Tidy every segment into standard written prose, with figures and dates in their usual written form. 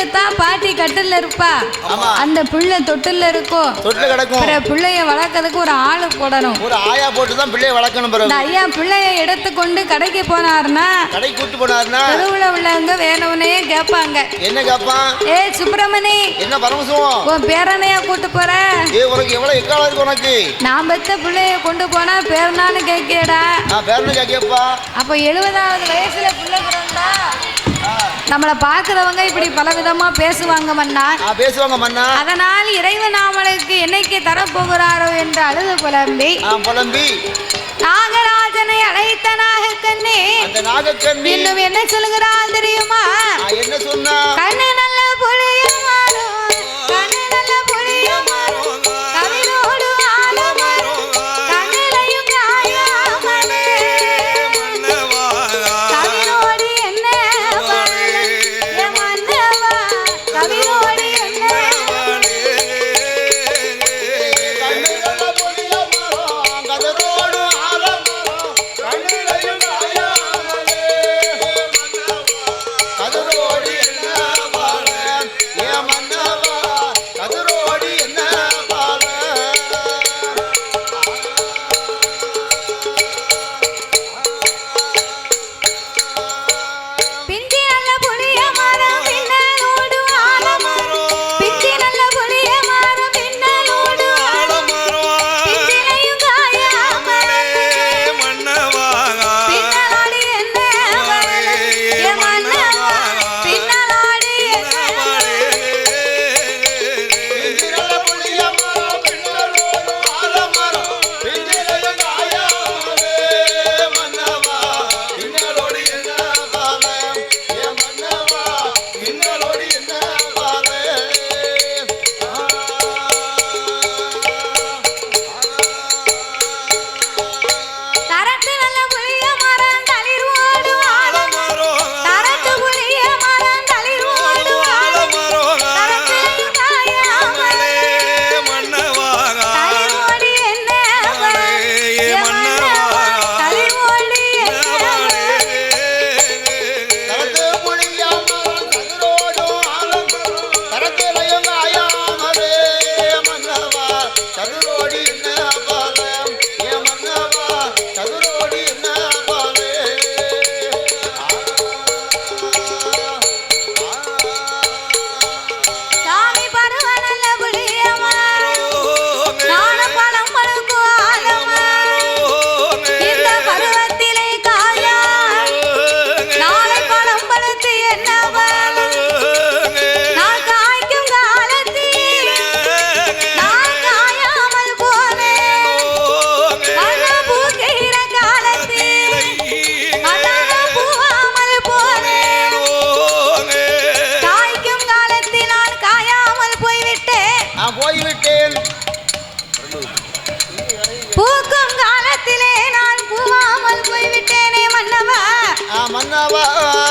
எடுத்தா பாட்டி கட்டில இருப்பா, அந்த பிள்ளை தொட்டில இருக்கும், தொட்டில கிடக்கும். பிள்ளைய வளர்க்கறதுக்கு ஒரு ஆளு போடணும், ஒரு ஆயா போட்டுதான் பிள்ளைய வளர்க்கணும். பிறகு ஐயா பிள்ளைய எடுத்துக்கொண்டு கடைக்கு போனாருன்னா, கடைக்கு கூட்டு போனாருன்னா தெருவுல உள்ளவங்க வேணும்னே கேட்பாங்க. என்ன கேட்பான்? ஏ சுப்பிரமணி, என்ன பரமசிவம் உன் பேரனையா கூட்டு போற? உனக்கு எவ்வளவு எக்காலம் இருக்கு உனக்கு? நான் பெத்த பிள்ளைய கொண்டு போனா பேரனான்னு கேட்கடா. பேரனு கேட்கப்பா. அப்ப 70வது வயசுல பிள்ளை பிறந்தா நம்மளை பார்க்கிறவங்க இப்படி பலவிதமா பேசுவாங்க மன்னா. பேசுவாங்க மன்னா. அதனால் இறைவன் நாமளுக்கு என்னைக்கு தரப்போகிறாரோ என்று அழுது புலம்பி நாகராஜனை அழைத்த நாகக்கண்ணே, இன்னும் என்ன சொல்லுகிறான் தெரியுமா? என்ன சொன்னா? கண்ணு நல்ல புளிய மாறும், கண்ணு நல்ல புளிய மாறும், கவிரோடு ஆலமரம், கண்ணிலையும் காயாமலே, கவிரோடு என்ன மன்னவா, கவிரோடு என்ன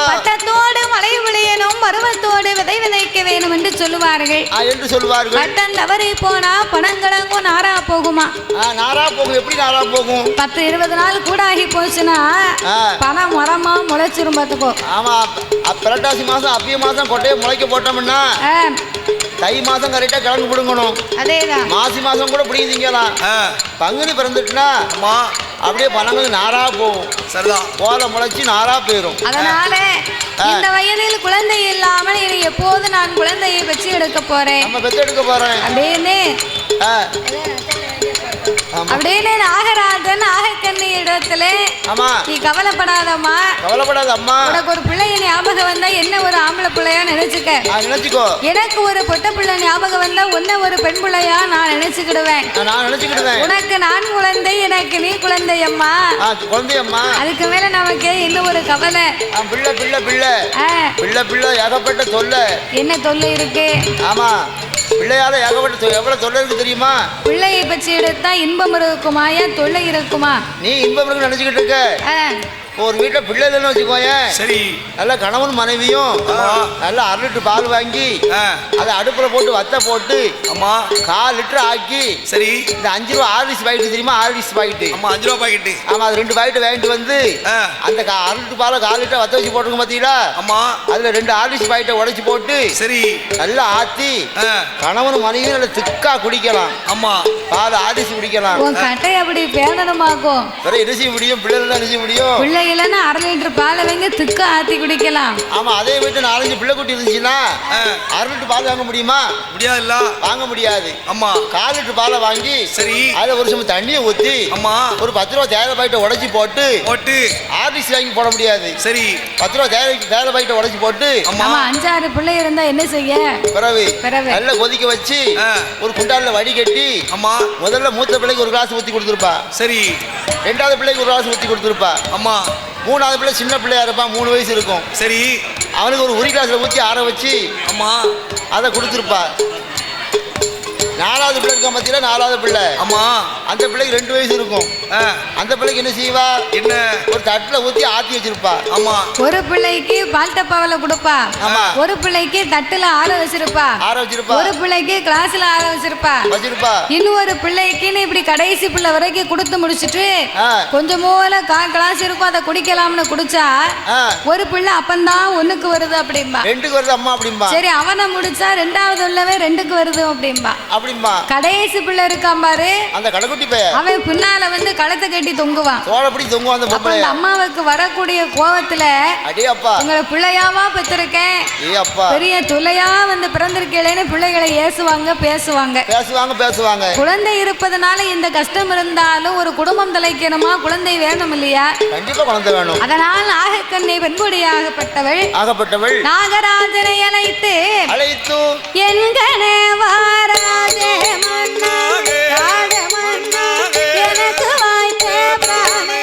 பட்டத்தோடு மழை விளையணும், பருவத்தோடு விதை விதைக்க வேணும் என்று சொல்லுவார்கள். பட்டம் தவறி போனா பணங்கடங்கும் நாரா போகுமா? நாரா போகும். எப்படி நாரா போகும்? 10-20 நாள் கூடாகி போச்சுன்னா பணம் மரமா முளைச்சிரும். பார்த்துக்கோ. ஆமா, புரட்டாசி மாசம் அப்பிய மாசம் கொட்டையை முளைக்க போட்டோம்னா தை மாசம் கரெக்டா கிழங்கு பிடுங்கணும். அதேதான். மாசி மாசம் கூட பிடிங்கிக்கலாம். பங்குனி பிறந்துட்டுனா அப்படியே பழங்கள் நாரா போகும். சரிதான். போல முளைச்சி நாரா போயிடும். அதனால இந்த வயதில் குழந்தை இல்லாமல் இனி எப்போது நான் குழந்தையை பெற்று எடுக்க போறேன், நம்ம பெற்று எடுக்க போறேன் அப்படின்னு நாகராஜன் நாகக்கண்ணி இடத்துல நீ கவலைப்படாதம்மா, கவலைப்படாதம்மா, உனக்கு ஒரு பிள்ளைய ஞாபகம் வந்தா என்ன ஒரு ஆம்பளை பிள்ளையா நினைச்சுக்கோ. எனக்கு ஒரு பொட்ட பிள்ளை ஞாபகம் வந்தா உன்ன ஒரு பெண் பிள்ளையா நான் நினைச்சுக்கிடுவேன். உனக்கு நான் குழந்தை, எனக்கு நீ குழந்தை அம்மா. அதுக்கு மேல நமக்கு இன்னும் ஒரு கவலை. பிள்ளை பிள்ளை பிள்ளை பிள்ளை பிள்ளை ஏகப்பட்ட தொல்லை. என்ன தொல்லை இருக்கு? ஆமா, பிள்ளையால ஏகப்பட்ட எவ்வளவு தொல்லை இருக்கு தெரியுமா? பிள்ளையை பற்றி எடுத்தா இன்பம் இருக்குமா, ஏன் தொல்லை இருக்குமா? நீ இன்பம் இருக்கு நினைச்சுக்கிட்டு இருக்க. ஒரு வீட்டுல பிள்ளை இல்லைன்னு வச்சுக்கோங்க. சரி. நல்ல கணவன் மனைவியும் நல்லா 1 லிட்டர் பால் வாங்கி அதை அடுப்புல போட்டு வத்த போட்டு 1/4 லிட்டர் ஆக்கி. சரி. இந்த 5 ரூபா ஆர்லிஸ் பாக்கெட் தெரியுமா? ஆர்லிஸ் பாக்கெட். ஆமா 5 ரூபா பாக்கெட். ஆமா அது 2 பாக்கெட் வாங்கிட்டு வந்து அந்த 1 லிட்டர் பாலை 1/4 லிட்டர் வத்த வச்சு போட்டுருங்க பாத்தீங்களா? ஆமா. அதுல 2 ஆர்லிஸ் பாக்கெட்டை உடைச்சு போட்டு சரி நல்லா ஆத்தி கணவன் மனைவியும் நல்லா திக்கா குடிக்கலாம். ஆமா பால் ஆர்லிஸ் குடிக்கலாம். கட்டை அப்படி பேனமாக்கும். வேற என்ன செய்ய முடியும்? பிள்ளைகள் தான் செய்ய முடியும். பிள்ளை இல்லைன்னா 1/2 லிட்டர் பாலை வாங்கி திக்கா ஆத்தி குடிக்கலாம். ஆமா அதே வீட்டு 4-5 பிள்ளை குட்டி இருந்துச்சுன்னா 1/2 லிட்டர் பால் வாங்க முடியுமா? முடியாதுல்ல. வாங்க முடியாது. ஆமா 1/4 லிட்டர் பாலை வாங்கி சரி அதுல ஒரு சமயம் தண்ணியை ஊத்தி ஆமா ஒரு 10 ரூபா தேயிலை பாக்கெட்டை உடைச்சு போட்டு ஆர்லிஸ் வாங்கி போட முடியாது. சரி 10 ரூபா தேயிலை பாக்கெட்டை உடைச்சு போட்டு ஆமா 5-6 பிள்ளை இருந்தா என்ன செய்ய? பிறகு நல்லா கொதிக்க வச்சு ஒரு குண்டால வடிகட்டி ஆமா முதல்ல மூத்த பிள்ளைக்கு ஒரு கிளாஸ் ஊத்தி கொடுத்துருப்பா. சரி. 2வது பிள்ளைக்கு ஒரு கிளாஸ் ஊத்தி கொடுத்துருப்பா. ஆமா 3வது பிள்ளை சின்ன பிள்ளையா இருப்பான் 3 வயசு இருக்கும். சரி அவனுக்கு ஒரு கிளாஸ்ல ஊற்றி ஆற வச்சு ஆமா அதை கொடுத்துருப்பா. 4வது பிள்ளை இருக்கான் பார்த்தீங்கன்னா 4வது பிள்ளை. ஆமா அந்த பிள்ளைக்கு 2 வயசு இருக்கும். அந்த பிள்ளைக்கு என்ன செய்வா? என்ன ஒரு தட்டுல ஊத்தி ஆத்தி வச்சிருப்பா. ஆமா ஒரு பிள்ளைக்கு பால் டப்பாவில கொடுப்பா. ஆமா ஒரு பிள்ளைக்கு தட்டுல ஆற வச்சிருப்பா. ஒரு பிள்ளைக்கு கிளாஸ்ல ஆற வச்சிருப்பா. இன்னொரு பிள்ளைக்குன்னு இப்படி கடைசி பிள்ளை வரைக்கும் கொடுத்து முடிச்சிட்டு கொஞ்சம் மூல 1/4 கிளாஸ் இருக்கும் அதை குடிக்கலாம்னு குடிச்சா ஒரு பிள்ளை அப்பந்தான் 1க்கு வருது அப்படிம்பா. 2க்கு வருது அம்மா அப்படிம்பா. சரி அவனை முடிச்சா 2வது உள்ளவே 2க்கு வருது அப்படிம்பா. கடைசி பிள்ளை இருக்கான் பாரு அந்த கடைக்குட்டி பையன் அவன் பின்னால வந்து கழுத்தை கட்டி தொங்குவான். சோளப்படி தொங்குவான் அந்த பொம்பளை. அந்த அம்மாவுக்கு வரக்கூடிய கோவத்துல அடே அப்பா உங்களை பிள்ளையாவா பெற்றிருக்கேன் பெரிய துளையா வந்து பிறந்திருக்கேன்னு பிள்ளைகளை ஏசுவாங்க பேசுவாங்க. குழந்தை இருப்பதனால இந்த கஷ்டம் இருந்தாலும் ஒரு குடும்பம் தலைக்கணுமா? குழந்தை வேணும் இல்லையா? கண்டிப்பா குழந்தை வேணும். அதனால் நாகக்கண்ணி பெண்குடியாகப்பட்டவள் நாகராஜனை அழைத்து என்கனே வாராஜே எனக்கு வாய்த்தே பிராணே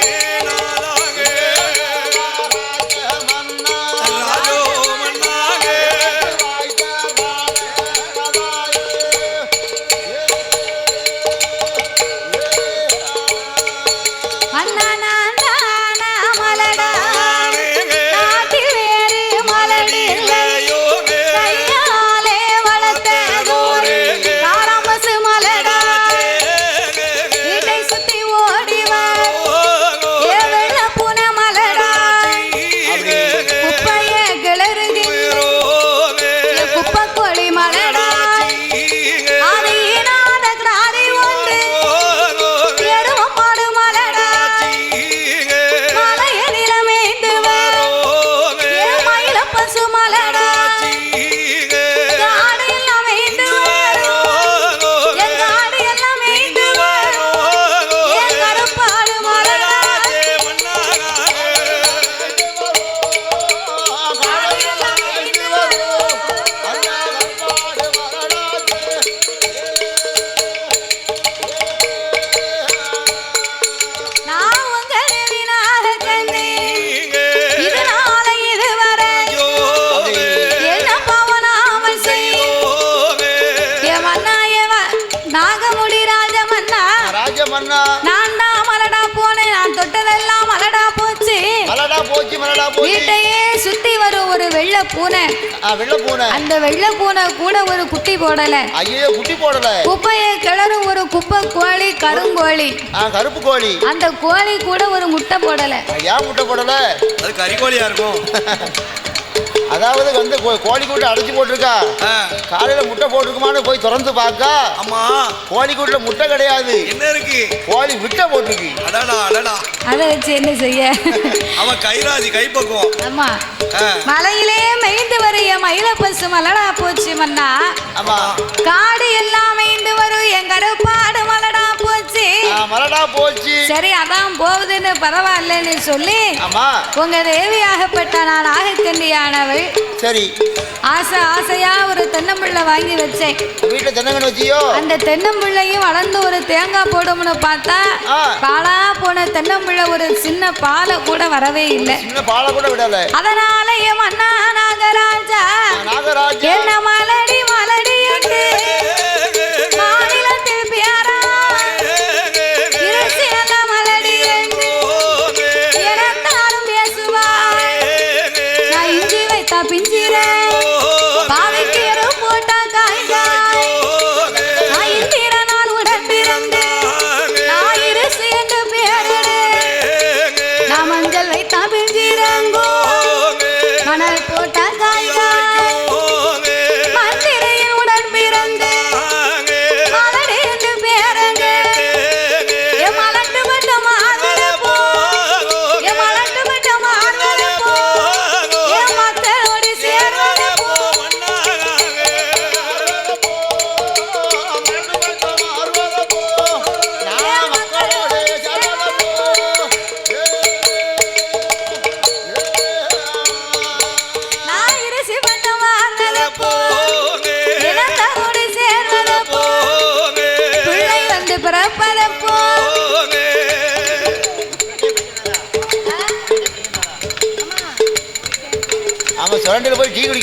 வீட்டையே சுத்தி வரும் ஒரு வெள்ளை பூனை. அந்த வெள்ளை பூனை கூட ஒரு குட்டி போடல. ஐயோ குட்டி போடல. குப்பையை கிளறும் ஒரு குப்பை கோழி கருங்கோழி. கருப்பு கோழி. அந்த கோழி கூட ஒரு முட்டை போடல. ஏன் முட்டை போடல? அது கறிக்கோழியா இருக்கும். அதாவது வந்து கோழி கூட்டை அடைச்சு போட்டிருக்கா. காலையில முட்டை போட்டிருக்குமான்னு போய் திறந்து பார்க்கா அம்மா கோழி கூட்டுல முட்டை கிடையாது. என்ன இருக்கு? கோழி விட்டை போட்டிருக்கு. அதை வச்சு என்ன செய்ய? அவன் கைராசி கைப்பக்குவம். ஆமா மலையிலே மெய்ந்து வரைய மயில பசு மலடா போச்சு மன்னா. ஆமா காடு எல்லாம் மெய்ந்து வரும் என் கருப்பாடு மலடா போச்சு. சரி அதான் போகுதுன்னு பரவாயில்லன்னு சொல்லி உங்க தேவியாகப்பட்ட நான் நாகக்கண்டியானவள். சரி ஆசையா ஒரு தென்னம்பிள்ளை வாங்கி வச்சேன். வீட்டுல தென்னங்கன்னு வச்சியோ? அந்த தென்னம்பிள்ளையும் வளர்ந்து ஒரு தேங்காய் போடும்னு பார்த்தா பாலா போன தென்னம்பிள்ளை ஒரு சின்ன பாலை கூட வரவே இல்லை. சின்ன பாலை கூட விடல. அதனால என் மன்னா நாகராஜா என்ன மலடி என்று மாநிலத்தில் பியாரா மலடி என்று இறந்தாலும்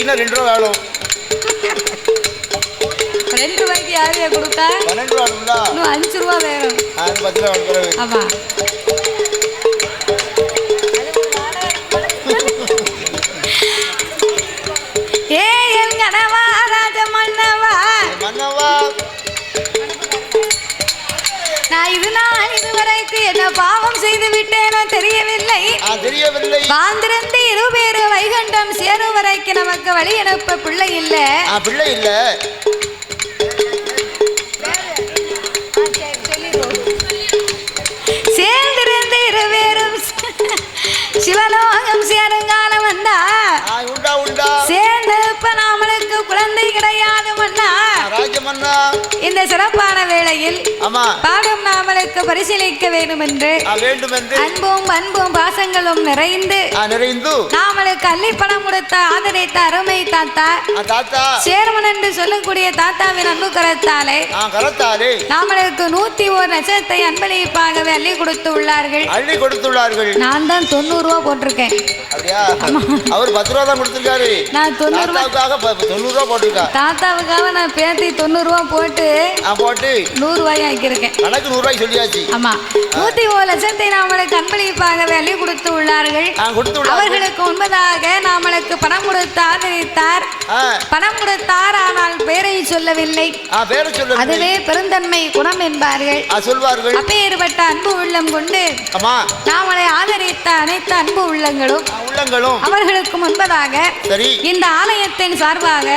ரூபாய்க்குன்னா 2 ரூபா வேணும். 2 ரூபாய்க்கு யாரையா கொடுத்தா? 12 ரூபா வேணும்ல. இன்னும் 5 ரூபா வேணும். 10 ரூபா வேணும். ஆமா. ஏ என் கனவா ராஜ மன்னவா மன்னவா நான் இதுவரைக்கும் என்ன பாவம் செய்து விட்டேனோ தெரியவில்லை. வாழ்ந்திருந்து இருவேறு வைகுண்டம் சேரும் வரைக்கும் நமக்கு வழி அனுப்ப பிள்ளை இல்ல. பிள்ளை இல்ல. சேர்ந்திருந்து இருவேறும் சிவலோகம் சேருங்காலம் வந்தா சேர்ந்தப்ப நம்மளுக்கு குழந்தை கிடையாது மன்னா. இந்த சிறப்பான வேளையில் பாடும் நாமளுக்கு பரிசீலிக்க வேண்டும் என்று அன்பும் பாசங்களும் நிறைந்து நாமளுக்கு அள்ளி பணம் கொடுத்த ஆதரித்த அருமை தாத்தா சேர்மன் என்று சொல்லக்கூடிய தாத்தாவின் அன்பு கரத்தாலே நாமளுக்கு 101 லட்சத்தை அன்பளிப்பாகவே அள்ளி கொடுத்து உள்ளார்கள். நான் தான் 90 ரூபா போட்டிருக்கேன். அவர் 10 ரூபா தான் கொடுத்திருக்காரு. நான் 90 ரூபா போட்டிருக்கேன். தாத்தாவுக்காக நான் பேத்தி 90 ரூபா போட்டு 100 ரூபாய் ஆக்கியிருக்கேன். கணக்கு 100 ரூபாய் சொல்லியாச்சு. ஆமா 101 லட்சத்தை நாமளுக்கு அன்பளிப்பாகவே அள்ளி கொடுத்து உள்ளார்கள். அவர்களுக்கு முன்பதாக நாமளுக்கு பணம் கொடுத்து ஆதரித்தார். பணம் கொடுத்தார், ஆனால் பேரை சொல்லவில்லை. அதுவே பெருந்தன்மை குணம் என்பார்கள். அப்பேற்பட்ட அன்பு உள்ளம் கொண்டு நாமளை ஆதரித்த அனைத்து அன்பு உள்ளங்களும் அவர்களுக்கு முன்பதாக இந்த ஆலயத்தின் சார்பாக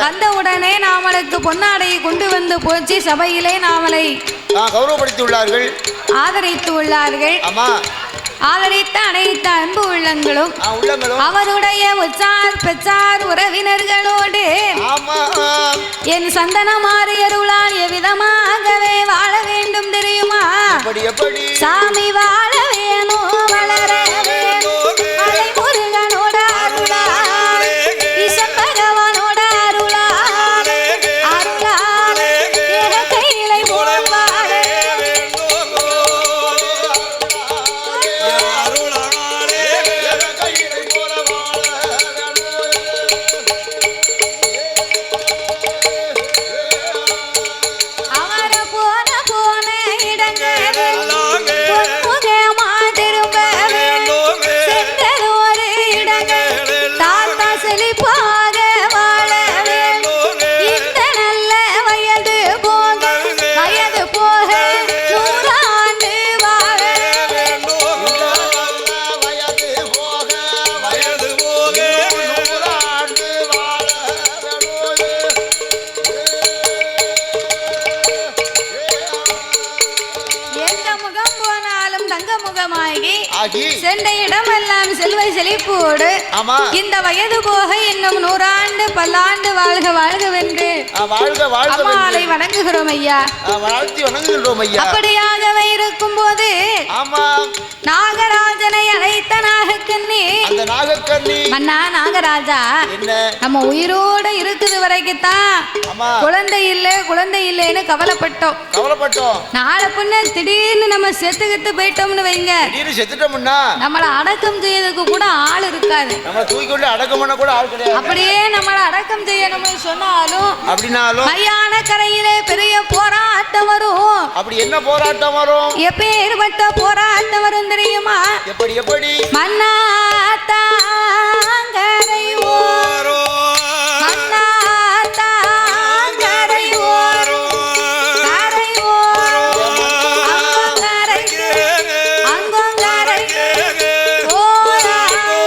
வந்தவுடனே நாமளுக்கு பொன்னாடையை கொண்டு வந்து போச்சு சபையிலே நாமளை கௌரவப்படுத்தி உள்ளார்கள், ஆதரித்து உள்ளார்கள். ஆதரித்த அனைத்து அன்பு உள்ளங்களும் அவருடைய உச்சார் பெற்றார் உறவினர்களோடு என் சந்தனமாறு அருளால் எவ்விதமாகவே வாழ வேண்டும் தெரியுமா? சாமி வாழ வேணும், வளர வேணும், அலை முருகனோட அருளால், ஈசன் பகவானோட அருளால், கையிலை போல் வாழ சென்ற இடமெல்லாம் செல்வ செழிப்போடு இந்த வயது போக இன்னும் 100 ஆண்டு பல்லாண்டு வாழ்க வாழ்கவென்று அம்மாளை வணங்குகிறோம் ஐயா. அப்படியாகவே இருக்கும் போது நாகராஜனை அழைத்த நாகக்கண்ணி மன்னா நாகராஜா நம்ம உயிரோட இருக்குது வரைக்கும்தான் குழந்தை இல்லைன்னு கவலைப்பட்டோம். நாளை பின்ன திடீர்னு நம்ம செத்துக்கிட்டு போயிட்டோம்னு வைங்க, நம்மள அடக்கம் செய்யறதுக்கு கூட ஆள் இருக்காது. அப்படியே நம்மள அடக்கம் செய்யணும்னு சொன்னாலும் மயான கரையிலே பெரிய போராட்டம் வரும். அப்படி என்ன போராட்டம் வரும்? எப்பேற்பட்ட போராட்டம் வரும் தெரியுமா? எப்படி மன்னா தாங்கரை ஓரோ, மன்னா தாங்கரை ஓரோ, கரை ஓரோ, அங்கங்கரை போராட்டோ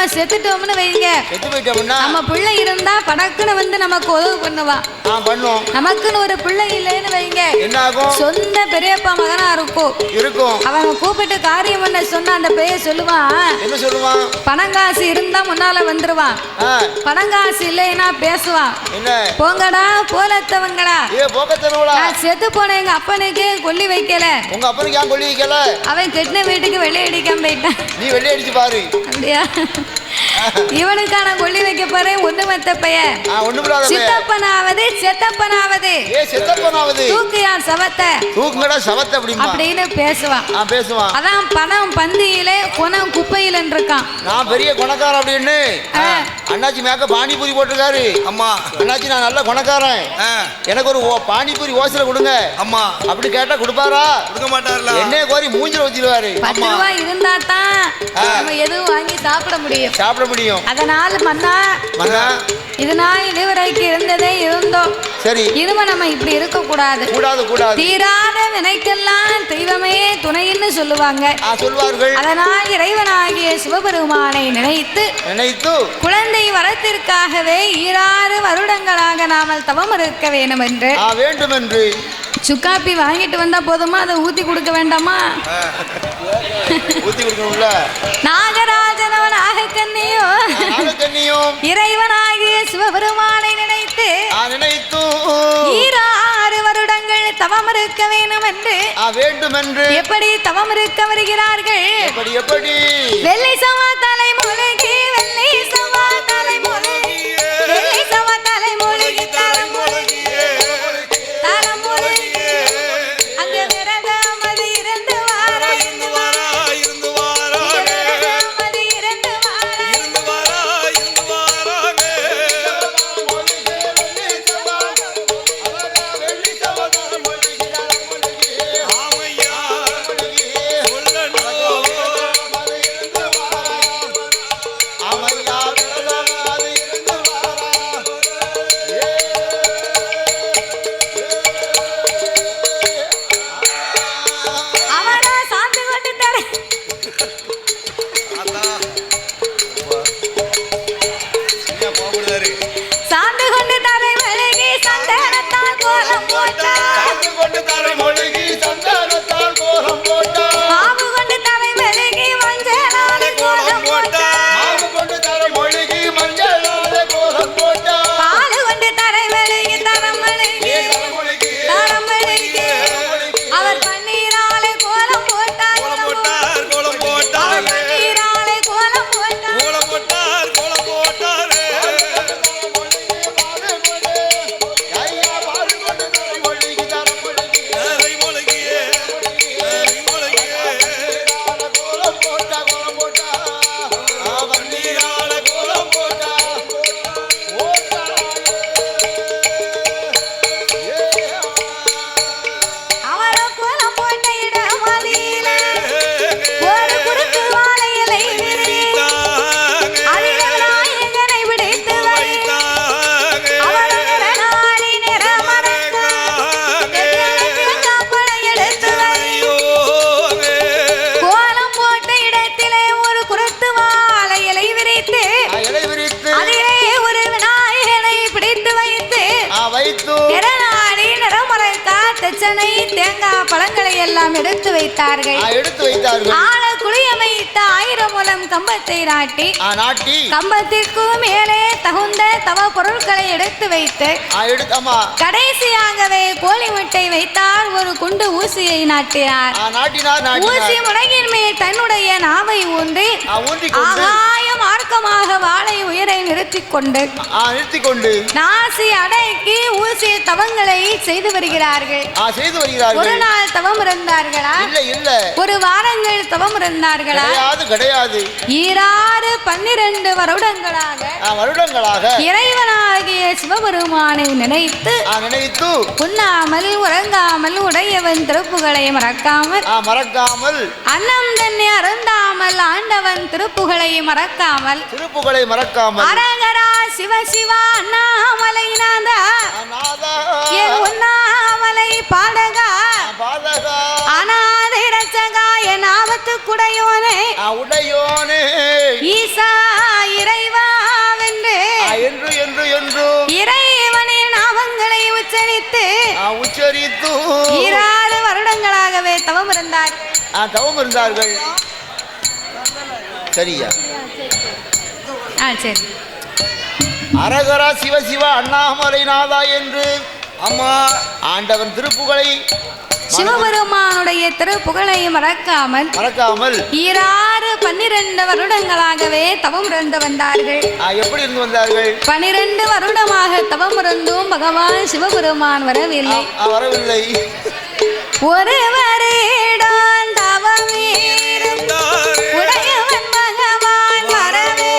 நம்ம செத்துட்டோம்னு வைங்க, செத்து போயிட்டோம்னா நம்ம பிள்ளை இருந்தா படக்குன்னு வந்து நமக்கு உதவு பண்ணுவா. பண்ணும். நமக்குன்னு ஒரு பிள்ளை இல்லைன்னு வைங்க, என்ன ஆகும்? சொந்த பெரியப்பா மகனா இருக்கும். அவங்க கூப்பிட்டு காரியம் பண்ண சொன்ன அந்த பெரிய சொல்லுவான். என்ன சொல்லுவான்? பணங்காசு இருந்தா முன்னால வந்துருவான், பணங்காசு இல்லைன்னா பேசுவான். என்ன போங்கடா போலத்தவங்களா, நான் செத்து போன எங்க அப்பனுக்கு கொல்லி வைக்கல. உங்க அப்பனுக்கு ஏன் கொல்லி வைக்கல? அவன் கெட்டின வீட்டுக்கு வெள்ளை அடிக்காம போயிட்டான். நீ வெள்ளை அடிச்சு பாரு. அப்படியா? இவனுக்கான கொல்லி வைக்க பாரு. ஒண்ணு மத்த பையன் சித்தப்பனாவது செத்தப்பனாவது தூக்கியா சவத்தை அப்படின்னு பேசுவான். அதான் பணம் பந்தியில குணம் குப்பையில இருக்கான். நான் பெரிய குணக்காரன் அப்படின்னு அண்ணாச்சி மேக்க பானிபூரி போட்டிருக்காரு. அம்மா அண்ணாச்சி நான் நல்ல குணக்காரன், எனக்கு ஒரு பானிபூரி ஓசல கொடுங்க அம்மா அப்படி கேட்டா கொடுப்பாரா? கொடுக்க மாட்டாருல. என்ன கோரி மூஞ்சில வச்சிருவாரு. 10 ரூபாய் இருந்தா தான் நம்ம எதுவும் வாங்கி சாப்பிட முடியும். அதனால மன்னா இதனால் இதுவரைக்கும் இருந்ததே இருந்தோம். சரி, இனிமே நம்ம இப்படி இருக்க கூடாது. தீராத வினைக்கெல்லாம் தெய்வமே துணைன்னு சொல்லுவாங்க. அதனால் இறைவனாகிய சிவபெருமானை நினைத்து குழந்தை வரத்திற்காகவே 6 வருடங்களாக நாமல் தவம் இருக்க வேண்டும் என்று சுக்காப்பி வாங்கிட்டு வந்தா போதுமா? அதை ஊத்தி கொடுக்க வேண்டாமா? நாகராஜனவன் ஆகக்கண்ணியும் இறைவனாகிய சிவபெருமானை நினைத்து 6 வருடங்கள் தவம் இருக்க வேண்டும் என்று எப்படி தவம் இருக்க வருகிறார்கள்? வெள்ளை சவா தலை மூழ்கி வெள்ளை சவா தலை மூழ்கி வெள்ளை சவா தலை மூழ்கி தரம் மூழ்கி தரம் மூழ்கி அங்க விரதமதி இருந்து வார இருந்து வார இருந்து வார விரதமதி இருந்து வார இருந்து வார இருந்து வார வெள்ளி சவா வெள்ளி சவா தலை மூழ்கி ஆமையா சொல்லணும் தேங்காய் பழங்களை எல்லாம் எடுத்து வைத்தார்கள். ஆள குளிய வைத்த 1000 முழம் கம்பத்தை நாட்டி கம்பத்திற்கு மேலே தகுந்த தவ பொருட்களை எடுத்து வைத்து கடைசியாகவே கோழி முட்டை வைத்தால் ஒரு குண்டு ஊசியை நாட்டினார். ஊசி முனையின் மேல் தன்னுடைய நாவை ஊன்றி ஆகாய மார்க்கமாக வாளை உயரை நிறுத்திக் கொண்டு நாசி அடக்கி ஊசி தவங்களை செய்து வருகிறார்கள். ஒரு நாள் தவம் இருந்தார்களா? ஒரு வாரங்கள் தவம் இருந்தார்களா? கிடையாது. 12 வருடங்களாக இறைவனாகிய சிவபெருமானை நினைத்து உண்ணாமல் உறங்காமல் உடையவன் திருப்புகளை மறக்காமல் அன்னம் தன்னை அருந்தாமல் ஆண்டவன் திருப்புகளை மறக்காமல் அரகரா சிவ சிவா அண்ணாமலை நாதா உண்ணாமலை பாடகா அநாதை ரட்சகா என் ஆபத்து குடையோனே ஈசா தரித்து 6 வருடங்களாகவே தவம் இருந்தார்கள். சரியா? சரி. அரகரா சிவ சிவ அண்ணாமலைநாதா என்று அம்மா ஆண்டவன் திருப்புகழை சிவபெருமானுடைய திருப்புகழை மறக்காமல் 12 வருடங்களாகவே தவம் இருந்து வந்தார்கள். எப்படி இருந்து வந்தார்கள்? 12 வருடமாக தவம் இருந்தும் பகவான் சிவபெருமான் வரவில்லை. ஒருவரிடம் தவமீரும் உடையவன் பகவான் வரவே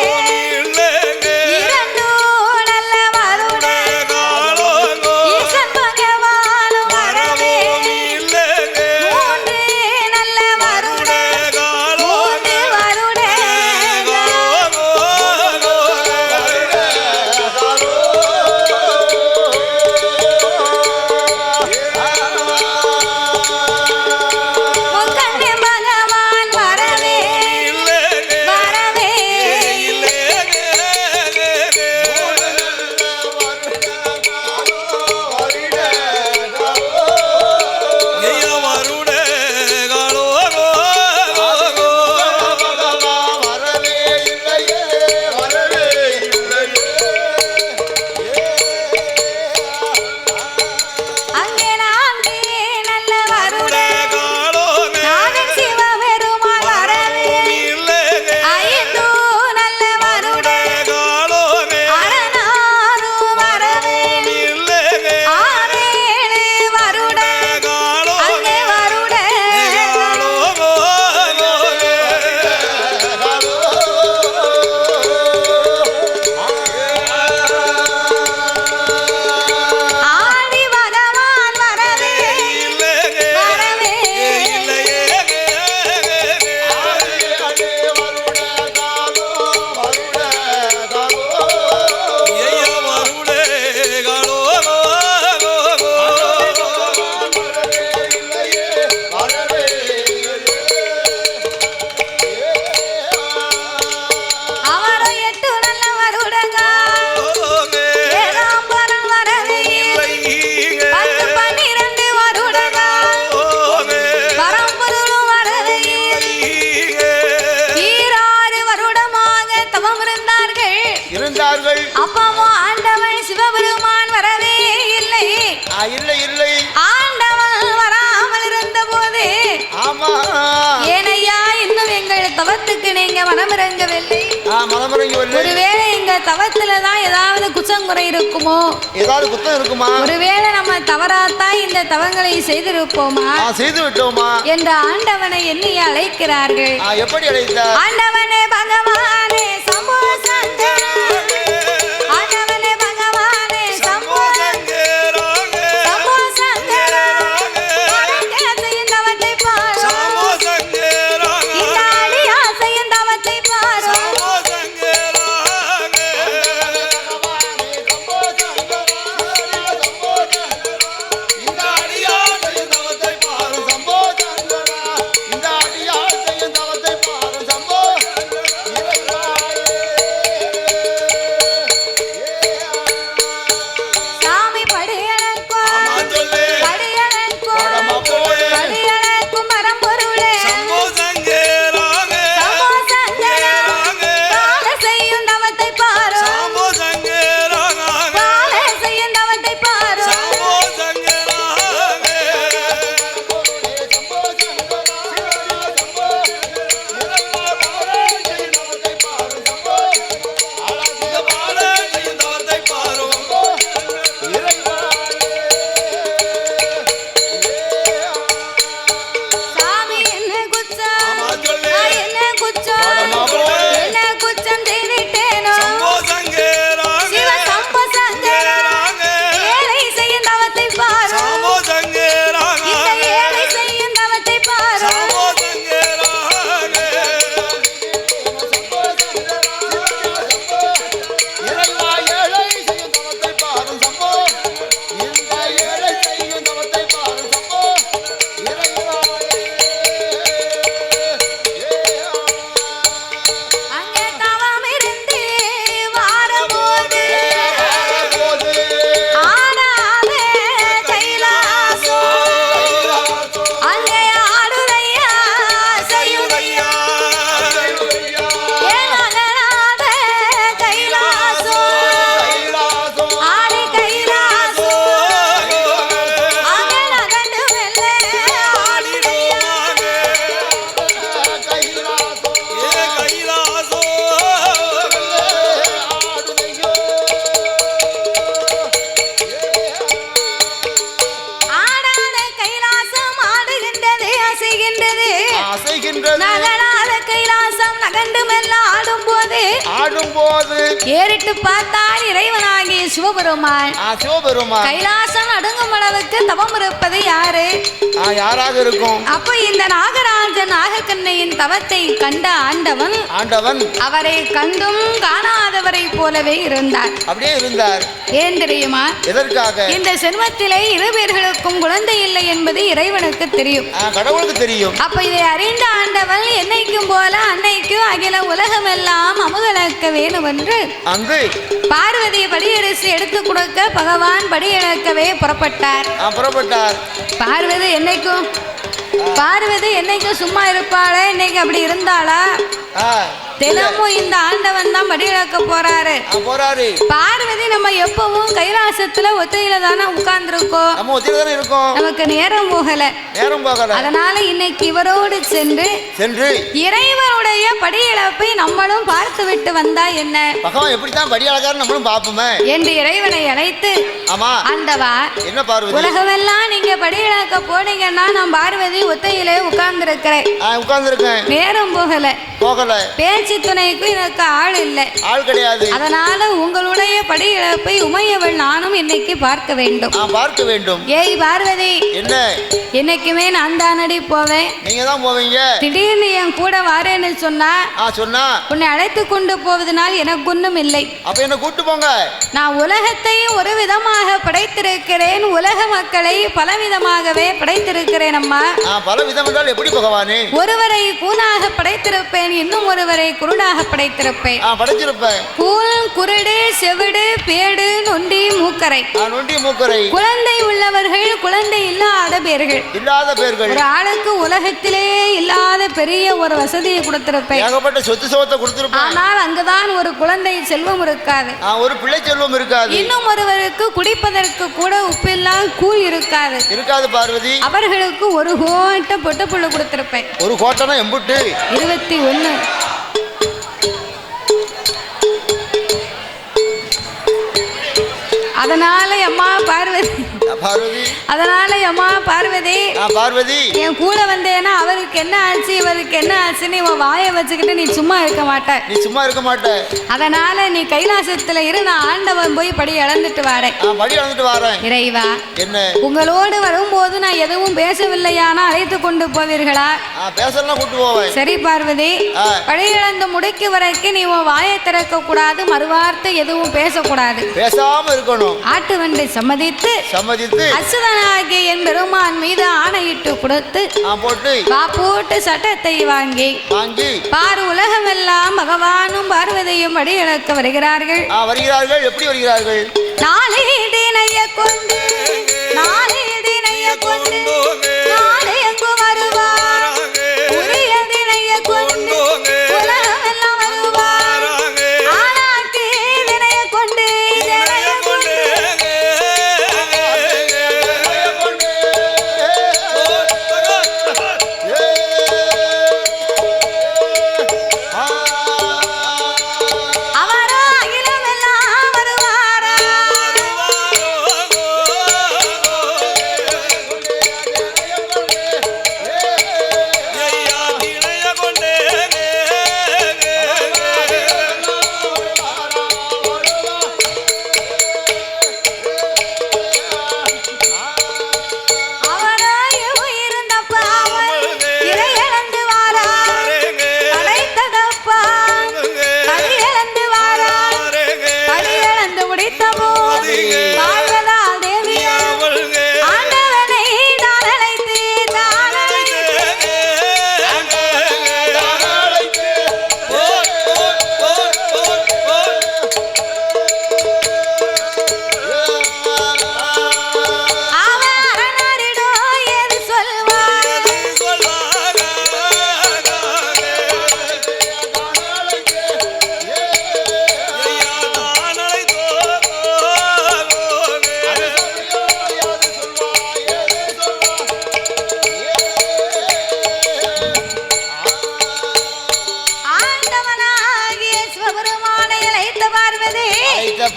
அப்பவும் ஆண்டவன் சிவபெருமான் வரவே இல்லை. ஆண்டவன் வராமல் இருந்த போது ஏனையா இன்னும் எங்கள் தவத்துக்கு நீங்க மனமிறங்கவில்லை. ஒருவேளை எங்க தவத்துலதான் ஏதாவது குச்சங்குறை இருக்குமோ, ஒருவேளை நம்ம தவறாத்தான் இந்த தவங்களை செய்திருப்போமா என்ற ஆண்டவனை எண்ணி அழைக்கிறார்கள். எப்படி அழைத்தார்? ஆண்டவனே பகவானே சம்போ சங்கரா, ஆண்டவனே பகவானே சம்போ சங்கரா, சம்போ சங்கரா, ஆசையின் தவத்தை பார், சம்போ சங்கரா, இந்த அடி ஆசையின் தவத்தை பார், சம்போ சங்கரா, இந்த அடி ஆசையின் தவத்தை பார், சம்போ சங்கரா, இந்த அடி ஆசையின் தவத்தை பார், சம்போ ஆடும்போது ஏறிட்டு பார்த்தால் இறைவனாகிய சிவபெருமான். சிவபெருமான் கைலாசம் அடங்கும் அளவுக்கு தவம் இருப்பது யாரு? யாராக இருக்கும்? அப்ப இந்த நாகராஜன் நாகக்கண்ணையின் தவத்தை கண்ட ஆண்டவன் அவரை கண்டும் காணாதவரை போலவே இருந்தார். அப்படியே இருந்தார். ஏன் தெரியுமா? எதற்காக? இந்த செல்வத்திலே இருவேர்களுக்கும் குழந்தை இல்லை என்பது இறைவனுக்கு தெரியும், கடவுளுக்கு தெரியும். அப்ப இதை அறிந்த ஆண்டவன் என்னைக்கும் போல அன்னைக்கும் அகில உலகம் எல்லாம் அமுதளக்க வேணும் என்று பார்வதி படியரசு எடுத்து கொடுக்க பகவான் படியளக்கவே புறப்பட்டார். பார்வதி என்னைக்கும் சும்மா இருப்பாளா? இன்னைக்கு அப்படி இருந்தாளா? தினமும் இந்த ஆண்டவன் தான் படியிழக்க போறாரு. பார்வதி நம்ம எப்பவும் கைலாசத்துல ஒத்தையில தானே உட்கார்ந்துருக்கோம், நமக்கு நேரம் போகல. அதனால இன்னைக்கு இவரோடு சென்று இறைவனுடைய படியிழப்பை நம்மளும் பார்த்து விட்டு வந்தா என்ன? எப்படித்தான் படியழகாரு நம்மளும் பாப்போமே என்று இறைவனை அழைத்து, ஆண்டவா உலகமெல்லாம் நீங்க படியிழக்க போனீங்கன்னா நான் பார்வதி ஒத்தையிலே உட்கார்ந்துருக்கிறேன். நேரம் போகல. பேச்சு துணைக்கு எனக்கு ஆள் இல்லை, ஆள் கிடையாது. அதனால உங்களுடைய படி இழப்பை உமையவள் நானும் இன்னைக்கு பார்க்க வேண்டும். ஏய் பார்வதி, என்ன என்னைக்குமே நான் தானடி போவேன், நீங்க தான் போவீங்க. திடீர்னு என் கூட வாரேன்னு சொன்னா உன்னை அழைத்து கொண்டு போவதனால் எனக்கு ஒன்றும் இல்லை. அப்ப என்ன கூட்டு போங்க. நான் உலகத்தையும் ஒரு விதமாக படைத்திருக்கிறேன், உலக மக்களை பலவிதமாகவே படைத்திருக்கிறேன். அம்மா பல விதம் என்றால் எப்படி பகவானே? ஒருவரை கூனாக படைத்திருப்பேன், இன்னும் ஒருவரை குருடாக படைத்திருப்பேன். கூன், குருடு, செவிடு, பேடு, நொண்டி, மூக்கரை. குழந்தை உள்ளவர்கள், குழந்தை இல்லாத பேர்கள். ஒரு ஆளுக்கு உலகத்திலே இல்லாத பெரிய ஒரு வசதியை கொடுத்திருப்பேன். ஆனால் அங்குதான் ஒரு குழந்தை செல்வம் இருக்காது, ஒரு பிள்ளை செல்வம் இருக்காது. இன்னும் ஒருவருக்கு குடிப்பதற்கு கூட உப்பில்லாம் கூழ் இருக்காது. பார்வதி, அவர்களுக்கு ஒரு கோட்டை பொட்டு புல்லு கொடுத்திருப்பேன். ஒரு கோட்டை எம்புட்டு 21. அதனால அம்மா பார்வதி என் கூட வந்தேன்னா அவருக்கு என்ன ஆச்சு இவருக்கு என்ன ஆச்சுன்னு இவன் வாயை வச்சுக்கிட்டு நீ சும்மா இருக்க மாட்ட. அதனால நீ கைலாசத்துல இரு, நான் ஆண்டவன் போய் படி இழந்துட்டு வரேன். இறைவா, என்ன உங்களோடு வரும்போது நான் எதுவும் பேசவில்லையானா அழைத்து கொண்டு போவீர்களா? சரி பார்வதி, படி இழந்து முடிக்கு வரைக்கும் நீ உன் வாயை திறக்க கூடாது, மறுவார்த்தை எதுவும் பேசக்கூடாது, பேசாம இருக்கணும். ஆட்டு வண்டை சம்மதித்து அசுதனாகிய என் பெருமான் மீது ஆணையிட்டு கொடுத்து போட்டு சட்டத்தை வாங்கி பார் உலகமெல்லாம் பகவானும் பார்வதியும் படி இழக்க வருகிறார்கள். எப்படி வருகிறார்கள்? நாளை தினைய கொண்டு நாளை எங்கு வருவார், உரிய தினைய கொண்டு உலகமெல்லாம் வருவார். ஆனாக்கு தினைய கொண்டு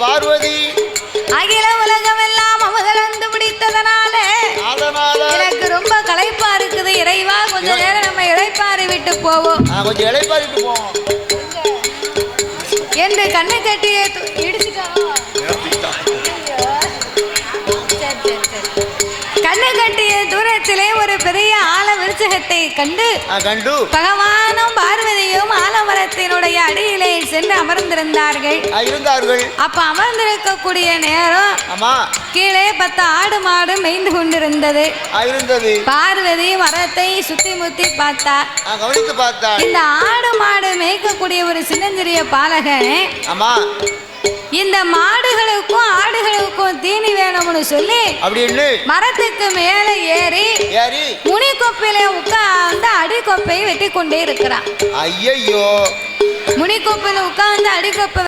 பார்வதி அகில உலகம் எல்லாம் அமுதலந்து பிடித்ததனால எனக்கு ரொம்ப களைப்பா இருக்குது. இறைவா, கொஞ்ச நேரம் நம்ம இளைப்பாரி விட்டு போவோம். என்று கண்ணை கட்டிய இடிச்சுட்டாரோ கண்ணு கட்டிய தூரத்திலே ஒரு பெரிய ஆல விருட்சகத்தை கண்டு பகவானும் பார்வதியும் ஆலமரத்தினுடைய அடியிலே சென்று அமர்ந்திருந்தார்கள். அப்ப அமர்ந்திருக்கக்கூடிய நேரம் கீழே 10 ஆடு மாடு மேய்ந்து கொண்டிருந்தது. பார்வதி மரத்தை சுத்தி முத்தி பார்த்தார். இந்த ஆடு மாடு மேய்க்கக்கூடிய ஒரு சின்னஞ்சிறிய பாலகன் இந்த மாடுகளுக்கும் ஆடுகளுக்கும் தீனி வேணும்னு சொல்லி மரத்துக்கு மேல ஏறி முனிக்கொப்பில உட்கார்ந்து அடிக்கொப்பை வெட்டி கொண்டே இருக்கிறான். முனிக்கொப்பில உட்கார்ந்து அடிக்கொப்பை